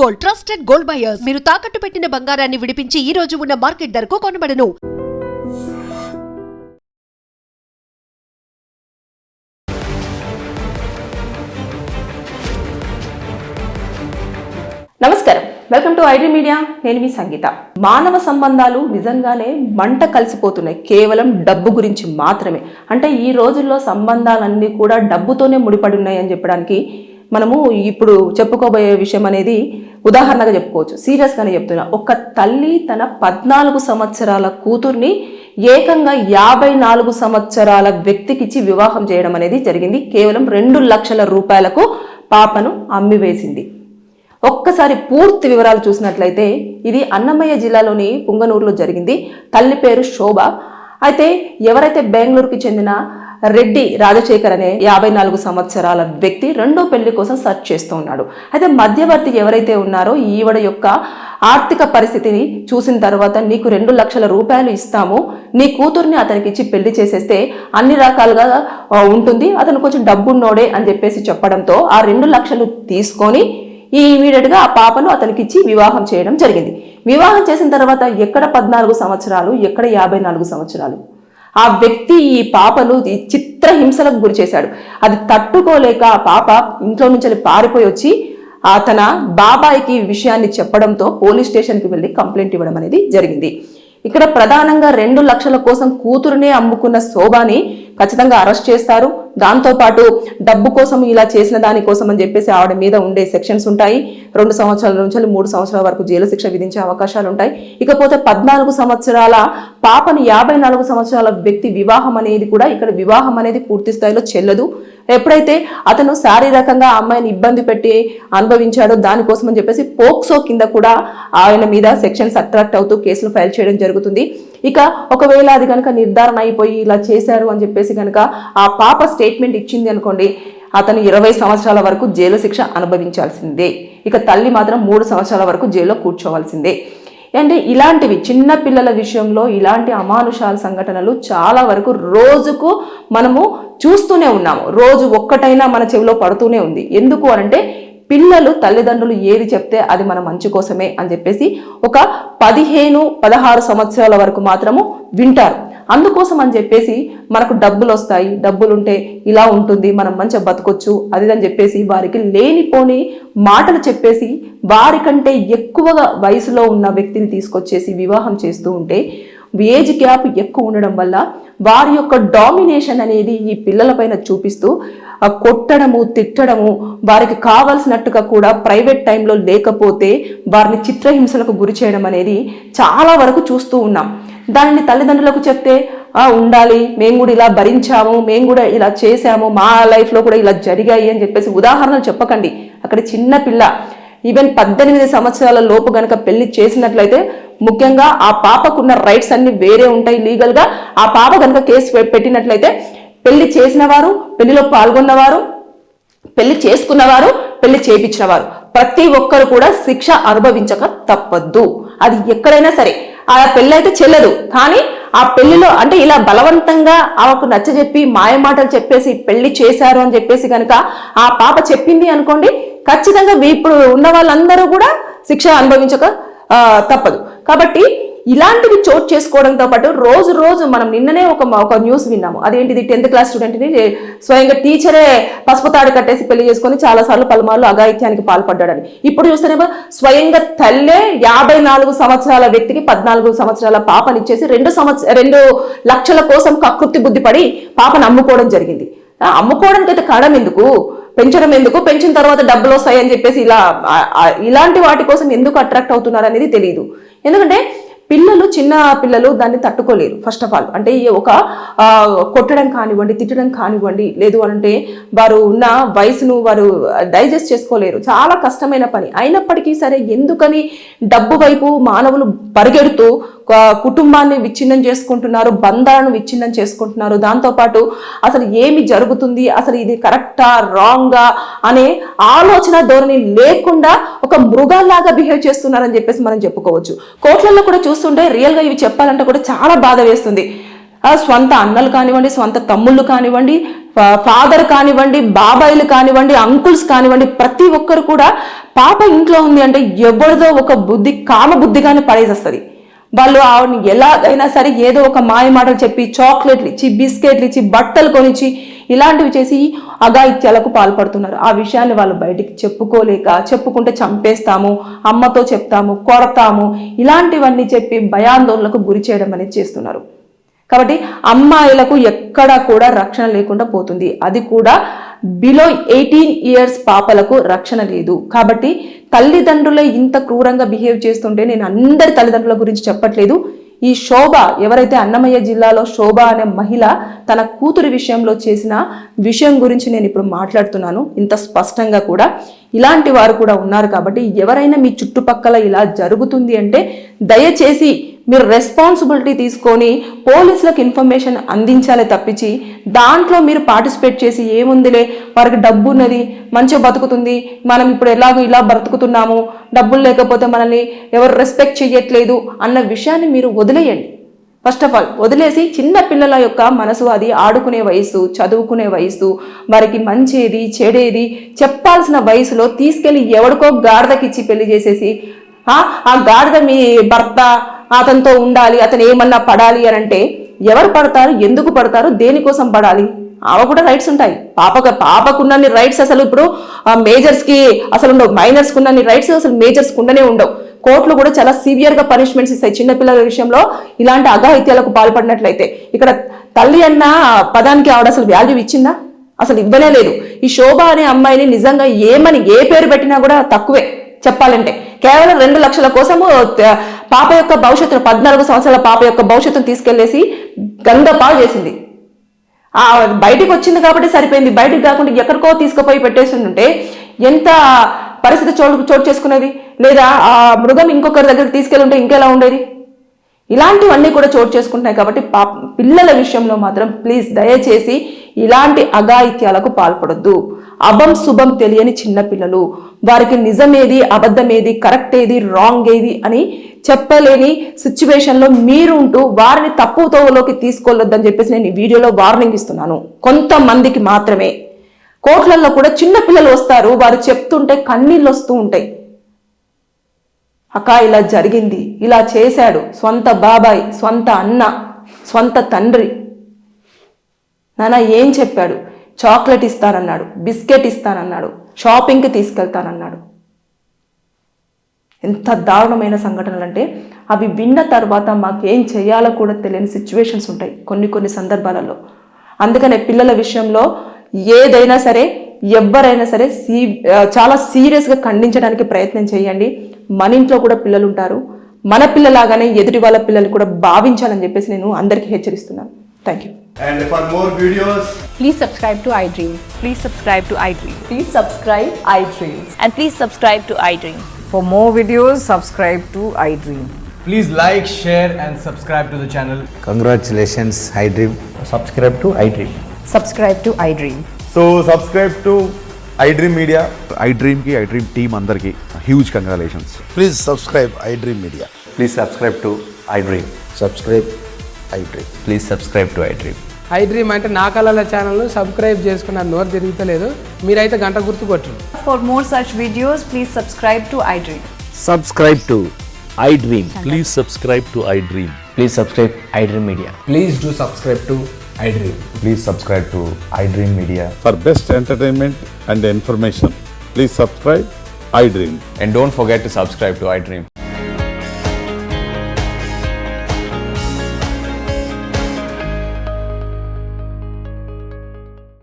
Gold, trusted gold buyers. మీరు తాకట్టు పెట్టిన బంగారాన్ని విడిపించి ఈ రోజు ఉన్న మార్కెట్ ధరకు కొనబడను. నమస్కారం, వెల్కమ్ టు ఐడ్రీ మీడియా. నేను మీ సంగీత. మానవ సంబంధాలు నిజంగానే మంట కలిసిపోతున్నాయి కేవలం డబ్బు గురించి మాత్రమే. అంటే ఈ రోజుల్లో సంబంధాలన్నీ కూడా డబ్బుతోనే ముడిపడి ఉన్నాయి అని చెప్పడానికి మనము ఇప్పుడు చెప్పుకోబోయే విషయం అనేది ఉదాహరణగా చెప్పుకోవచ్చు. సీరియస్గానే చెప్తున్నా. ఒక తల్లి తన 14 సంవత్సరాల కూతుర్ని ఏకంగా 54 సంవత్సరాల వ్యక్తికిచ్చి వివాహం చేయడం అనేది జరిగింది. కేవలం 2 లక్షల రూపాయలకు పాపను అమ్మివేసింది. ఒక్కసారి పూర్తి వివరాలు చూసినట్లయితే ఇది అన్నమయ్య జిల్లాలోని పుంగనూరులో జరిగింది. తల్లి పేరు శోభ. అయితే ఎవరైతే బెంగళూరుకి చెందిన రెడ్డి రాజశేఖర్ అనే 54 సంవత్సరాల వ్యక్తి రెండో పెళ్లి కోసం సర్చ్ చేస్తూ ఉన్నాడు. అయితే మధ్యవర్తి ఎవరైతే ఉన్నారో ఈవిడ యొక్క ఆర్థిక పరిస్థితిని చూసిన తర్వాత నీకు 2 లక్షల రూపాయలు ఇస్తాము, నీ కూతుర్ని అతనికి ఇచ్చి పెళ్లి చేసేస్తే అన్ని రకాలుగా ఉంటుంది, అతను కొంచెం డబ్బున్నోడే అని చెప్పేసి చెప్పడంతో ఆ 2 లక్షలు తీసుకొని ఇమీడియట్గా ఆ పాపను అతనికి ఇచ్చి వివాహం చేయడం జరిగింది. వివాహం చేసిన తర్వాత ఎక్కడ 14 సంవత్సరాలు, ఎక్కడ 54 సంవత్సరాలు. ఆ వ్యక్తి ఈ పాపను చిత్రహింసలకు గురి చేశాడు. అది తట్టుకోలేక ఆ పాప ఇంట్లో నుంచి పారిపోయి వచ్చి తన బాబాయికి విషయాన్ని చెప్పడంతో పోలీస్ స్టేషన్కి వెళ్ళి కంప్లైంట్ ఇవ్వడం అనేది జరిగింది. ఇక్కడ ప్రధానంగా 2 లక్షల కోసం కూతురునే అమ్ముకున్న శోభాని ఖచ్చితంగా అరెస్ట్ చేస్తారు. దాంతోపాటు డబ్బు కోసం ఇలా చేసిన దానికోసం అని చెప్పేసి ఆవిడ మీద ఉండే సెక్షన్స్ ఉంటాయి. 2 సంవత్సరాల నుంచి 3 సంవత్సరాల వరకు జైలు శిక్ష విధించే అవకాశాలు ఉంటాయి. ఇకపోతే 14 సంవత్సరాల పాపను 54 సంవత్సరాల వ్యక్తి వివాహం అనేది కూడా ఇక్కడ వివాహం అనేది పూర్తి స్థాయిలో చెల్లదు. ఎప్పుడైతే అతను శారీరకంగా ఆ అమ్మాయిని ఇబ్బంది పెట్టి అనుభవించాడో దానికోసం అని చెప్పేసి పోక్సో కింద కూడా ఆయన మీద సెక్షన్స్ అట్రాక్ట్ అవుతూ కేసులు ఫైల్ చేయడం జరుగుతుంది. ఇక ఒకవేళ అది కనుక నిర్ధారణ అయిపోయి ఇలా చేశారు అని చెప్పేసి కనుక ఆ పాప స్టేట్మెంట్ ఇచ్చింది అనుకోండి, అతను 20 సంవత్సరాల వరకు జైలు శిక్ష అనుభవించాల్సిందే. ఇక తల్లి మాత్రం 3 సంవత్సరాల వరకు జైల్లో కూర్చోవాల్సిందే. అంటే ఇలాంటివి చిన్న పిల్లల విషయంలో ఇలాంటి అమానుషాల సంఘటనలు చాలా వరకు రోజుకు మనము చూస్తూనే ఉన్నాము. రోజు ఒక్కటైనా మన చెవిలో పడుతూనే ఉంది. ఎందుకు అనంటే పిల్లలు తల్లిదండ్రులు ఏది చెప్తే అది మన మంచి కోసమే అని చెప్పేసి ఒక 15-16 సంవత్సరాల వరకు మాత్రము వింటారు. అందుకోసం అని చెప్పేసి మనకు డబ్బులు వస్తాయి, డబ్బులుంటే ఇలా ఉంటుంది, మనం మంచిగా బతకొచ్చు అది అని చెప్పేసి వారికి లేనిపోని మాటలు చెప్పేసి వారికంటే ఎక్కువగా వయసులో ఉన్న వ్యక్తిని తీసుకొచ్చేసి వివాహం చేస్తూ ఉంటే ఏజ్ గ్యాప్ ఎక్కువ ఉండడం వల్ల వారి యొక్క డామినేషన్ అనేది ఈ పిల్లలపైన చూపిస్తూ కొట్టడము, తిట్టడము, వారికి కావాల్సినట్టుగా కూడా ప్రైవేట్ టైంలో లేకపోతే వారిని చిత్రహింసలకు గురి చేయడం అనేది చాలా వరకు చూస్తూ ఉన్నాం. దానిని తల్లిదండ్రులకు చెప్తే ఉండాలి, మేము కూడా ఇలా భరించాము, మేము కూడా ఇలా చేశాము, మా లైఫ్లో కూడా ఇలా జరిగాయి అని చెప్పేసి ఉదాహరణలు చెప్పకండి. అక్కడ చిన్న పిల్ల ఈవెన్ 18 సంవత్సరాల లోపు గనక పెళ్లి చేసినట్లయితే ముఖ్యంగా ఆ పాపకున్న రైట్స్ అన్ని వేరే ఉంటాయి లీగల్గా. ఆ పాప కనుక కేసు పెట్టినట్లయితే పెళ్లి చేసిన వారు, పెళ్లిలో పాల్గొన్నవారు, పెళ్లి చేసుకున్నవారు, పెళ్లి చేపించిన వారు ప్రతి ఒక్కరు కూడా శిక్ష అనుభవించక తప్పద్దు. అది ఎక్కడైనా సరే. ఆ పెళ్లి అయితే చెల్లదు, కానీ ఆ పెళ్లిలో అంటే ఇలా బలవంతంగా ఆమెకు నచ్చజెప్పి మాయమాటలు చెప్పేసి పెళ్లి చేశారు అని చెప్పేసి కనుక ఆ పాప చెప్పింది అనుకోండి, ఖచ్చితంగా ఇప్పుడు ఉన్న వాళ్ళందరూ కూడా శిక్ష అనుభవించక తప్పదు. కాబట్టి ఇలాంటివి చోటు చేసుకోవడంతో పాటు రోజు మనం నిన్ననే ఒక న్యూస్ విన్నాము. అదేంటిది 10th క్లాస్ స్టూడెంట్ని స్వయంగా టీచరే పసుపు తాడు కట్టేసి పెళ్లి చేసుకొని చాలాసార్లు పలుమార్లు అఘాయిత్యానికి పాల్పడ్డాడని. ఇప్పుడు చూస్తేనేమో స్వయంగా తల్లే 54 సంవత్సరాల వ్యక్తికి 14 సంవత్సరాల పాపనిచ్చేసి 2 లక్షల కోసం కకృతి బుద్ధి పడి పాపను అమ్ముకోవడం జరిగింది. అమ్ముకోవడానికి అయితే కారణం ఎందుకు, పెంచడం ఎందుకు, పెంచిన తర్వాత డబ్బులు వస్తాయని చెప్పేసి ఇలాంటి వాటి కోసం ఎందుకు అట్రాక్ట్ అవుతున్నారు అనేది తెలియదు. ఎందుకంటే చిన్న పిల్లలు దాన్ని తట్టుకోలేరు. ఫస్ట్ ఆఫ్ ఆల్ అంటే ఒక కొట్టడం కానివ్వండి, తిట్టడం కానివ్వండి, లేదు అంటే వారు ఉన్న వయసును వారు డైజెస్ట్ చేసుకోలేరు. చాలా కష్టమైన పని. అయినప్పటికీ సరే ఎందుకని డబ్బు వైపు మానవులు పరిగెడుతూ కుటుంబాన్ని విచ్ఛిన్నం చేసుకుంటున్నారు, బంధాలను విచ్ఛిన్నం చేసుకుంటున్నారు. దాంతోపాటు అసలు ఏమి జరుగుతుంది, అసలు ఇది కరెక్టా రాంగా అనే ఆలోచన ధోరణి లేకుండా ఒక మృగాల్లాగా బిహేవ్ చేస్తున్నారని చెప్పేసి మనం చెప్పుకోవచ్చు. కోట్లలో కూడా చూస్తుంటే రియల్గా ఇవి చెప్పాలంటే కూడా చాలా బాధ వేస్తుంది. స్వంత అన్నలు కానివ్వండి, స్వంత తమ్ముళ్ళు కానివ్వండి, ఫాదర్ కానివ్వండి, బాబాయిలు కానివ్వండి, అంకుల్స్ కానివ్వండి, ప్రతి ఒక్కరు కూడా పాప ఇంట్లో ఉంది అంటే ఎవరిదో ఒక బుద్ధి, కామ బుద్ధిగానే పడేసేస్తుంది. వాళ్ళు ఆవిడని ఎలాగైనా సరే ఏదో ఒక మాయ మాటలు చెప్పి చాక్లెట్లు ఇచ్చి, బిస్కెట్లు ఇచ్చి, బట్టలు కొనిచ్చి, ఇలాంటివి చేసి అఘాయిత్యాలకు పాల్పడుతున్నారు. ఆ విషయాన్ని వాళ్ళు బయటికి చెప్పుకోలేక, చెప్పుకుంటే చంపేస్తాము, అమ్మతో చెప్తాము, కొడతాము, ఇలాంటివన్నీ చెప్పి భయాందోళనకు గురి చేయడం అనేది చేస్తున్నారు. కాబట్టి అమ్మాయిలకు ఎక్కడా కూడా రక్షణ లేకుండా పోతుంది. అది కూడా బిలో 18 years పాపలకు రక్షణ లేదు. కాబట్టి తల్లిదండ్రులే ఇంత క్రూరంగా బిహేవ్ చేస్తుంటే నేను అందరి తల్లిదండ్రుల గురించి చెప్పట్లేదు. ఈ శోభ, ఎవరైతే అన్నమయ్య జిల్లాలో శోభ అనే మహిళ తన కూతురి విషయంలో చేసిన విషయం గురించి నేను ఇప్పుడు మాట్లాడుతున్నాను ఇంత స్పష్టంగా కూడా. ఇలాంటి వారు కూడా ఉన్నారు. కాబట్టి ఎవరైనా మీ చుట్టుపక్కల ఇలా జరుగుతుంది అంటే దయచేసి మీరు రెస్పాన్సిబిలిటీ తీసుకొని పోలీసులకు ఇన్ఫర్మేషన్ అందించాలే తప్పించి దాంట్లో మీరు పార్టిసిపేట్ చేసి ఏముందిలే వారికి డబ్బు ఉన్నది, మంచిగా బతుకుతుంది, మనం ఇప్పుడు ఎలాగో ఇలా బ్రతుకుతున్నాము, డబ్బులు లేకపోతే మనల్ని ఎవరు రెస్పెక్ట్ చేయట్లేదు అన్న విషయాన్ని మీరు వదిలేయండి. ఫస్ట్ ఆఫ్ ఆల్ వదిలేసి చిన్న పిల్లల యొక్క మనసు, అది ఆడుకునే వయసు, చదువుకునే వయసు, వారికి మంచేది చెడేది చెప్పాల్సిన వయసులో తీసుకెళ్లి ఎవడికో గాడిదకిచ్చి పెళ్లి చేసేసి ఆ గాడిద మీ భర్త, అతనితో ఉండాలి, అతను ఏమన్నా పడాలి అని అంటే ఎవరు పడతారు, ఎందుకు పడతారు, దేనికోసం పడాలి? ఆమె కూడా రైట్స్ ఉంటాయి. పాపకున్నన్ని రైట్స్ అసలు ఇప్పుడు మేజర్స్కి అసలు ఉండవు, మైనర్స్కి ఉన్నన్ని రైట్స్ అసలు మేజర్స్కి ఉండనే ఉండవు. కోర్టులు కూడా చాలా సివియర్గా పనిష్మెంట్స్ ఇస్తాయి చిన్నపిల్లల విషయంలో ఇలాంటి అఘాయిత్యాలకు పాల్పడినట్లయితే. ఇక్కడ తల్లి అన్న పదానికి ఆవిడ అసలు వాల్యూ ఇచ్చిందా? అసలు ఇవ్వనే లేదు. ఈ శోభ అనే అమ్మాయిని నిజంగా ఏమని ఏ పేరు పెట్టినా కూడా తక్కువే చెప్పాలంటే. కేవలం 2 లక్షల కోసము పాప యొక్క భవిష్యత్తును, 14 సంవత్సరాల పాప యొక్క భవిష్యత్తును తీసుకెళ్లేసి గందపాలు చేసింది. బయటికి వచ్చింది కాబట్టి సరిపోయింది. బయటికి కాకుండా ఎక్కడికో తీసుకుపోయి పెట్టేస్తుంటే ఎంత పరిస్థితి చోటు చేసుకునేది? లేదా ఆ మృగం ఇంకొకరి దగ్గరికి తీసుకెళ్ళి ఉంటే ఇంకెలా ఉండేది? ఇలాంటివన్నీ కూడా చోటు చేసుకుంటున్నాయి. కాబట్టి పిల్లల విషయంలో మాత్రం ప్లీజ్ దయచేసి ఇలాంటి అఘాయిత్యాలకు పాల్పడొద్దు. అభం శుభం తెలియని చిన్నపిల్లలు, వారికి నిజమేది, అబద్ధమేది, కరెక్ట్ ఏది, రాంగ్ ఏది అని చెప్పలేని సిచ్యువేషన్లో మీరు ఉంటూ వారిని తప్పుతోవలోకి తీసుకోవద్దని చెప్పేసి నేను ఈ వీడియోలో వార్నింగ్ ఇస్తున్నాను. కొంతమందికి మాత్రమే. కోర్టులలో కూడా చిన్న పిల్లలు వస్తారు, వారు చెప్తుంటే కన్నీళ్ళు వస్తూ ఉంటాయి. అక్క ఇలా జరిగింది, ఇలా చేశాడు, స్వంత బాబాయ్, స్వంత అన్న, స్వంత తండ్రి నాన్న ఏం చెప్పాడు? చాక్లెట్ ఇస్తానన్నాడు, బిస్కెట్ ఇస్తానన్నాడు, షాపింగ్కి తీసుకెళ్తానన్నాడు. ఎంత దారుణమైన సంఘటనలు అంటే అవి విన్న తర్వాత మాకేం చేయాలో కూడా తెలియని సిచ్యువేషన్స్ ఉంటాయి కొన్ని సందర్భాలలో. అందుకనే పిల్లల విషయంలో ఏదైనా సరే, ఎవరైనా సరే చాలా సీరియస్గా ఖండించడానికి ప్రయత్నం చేయండి. మన ఇంట్లో కూడా పిల్లలు ఉంటారు, మన పిల్లలాగానే ఎదుటి వాళ్ళ పిల్లలు కూడా భావించాలని చెప్పేసి నేను అందరికీ హెచ్చరిస్తున్నాను. Thank you. And for more videos, Please subscribe to iDream. Please subscribe to iDream. Please subscribe iDream. And please subscribe to iDream. For more videos, subscribe to iDream. please like, share and subscribe to the channel. Congratulations, iDream. Subscribe to iDream. Subscribe to iDream. So subscribe to iDream Media. iDream ki iDream team andarki huge congratulations. Please subscribe iDream Media. Please subscribe to iDream. Subscribe iDream. Please subscribe to iDream. iDream అంటే నా కళల ఛానల్ను subscribe చేసుకున్న నోరు తిరుగుతలేదు, మీరైతే గంట గుర్తు కొట్టండి. For more such videos, please subscribe to iDream. Subscribe to iDream. Please subscribe to iDream. Please subscribe iDream Media. Please do subscribe to iDream. Please subscribe to iDream Media. For best entertainment and information, please subscribe iDream. And don't forget to subscribe to iDream.